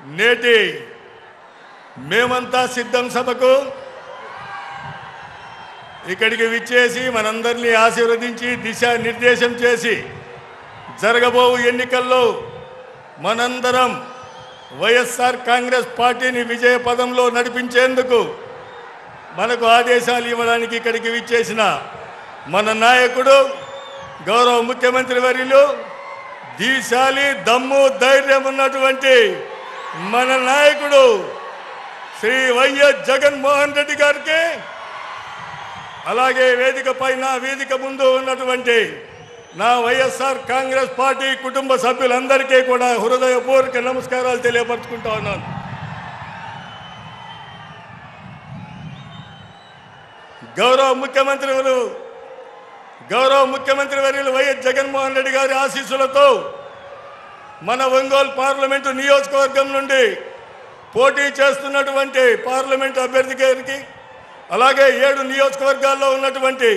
నేటి మేమంతా సిద్ధం సభకు ఇక్కడికి విచ్చేసి మనందరినీ ఆశీర్వదించి దిశానిర్దేశం చేసి జరగబోవు ఎన్నికల్లో మనందరం వైఎస్ఆర్ కాంగ్రెస్ పార్టీని విజయ పదంలో నడిపించేందుకు మనకు ఆదేశాలు ఇవ్వడానికి ఇక్కడికి విచ్చేసిన మన నాయకుడు గౌరవ ముఖ్యమంత్రి వర్యులు దీశాలి దమ్ము ధైర్యం ఉన్నటువంటి మన నాయకుడు శ్రీ వైఎస్ జగన్మోహన్ రెడ్డి గారికి, అలాగే వేదిక పైన వేదిక ముందు ఉన్నటువంటి నా వైఎస్ఆర్ కాంగ్రెస్ పార్టీ కుటుంబ సభ్యులందరికీ కూడా హృదయపూర్వక నమస్కారాలు తెలియపరుచుకుంటా ఉన్నాను. గౌరవ ముఖ్యమంత్రి వర్యులు వైఎస్ జగన్మోహన్ రెడ్డి గారి ఆశీస్సులతో మన ఒంగోలు పార్లమెంటు నియోజకవర్గం నుండి పోటీ చేస్తున్నటువంటి పార్లమెంటు అభ్యర్థి గారికి, అలాగే 7 నియోజకవర్గాల్లో ఉన్నటువంటి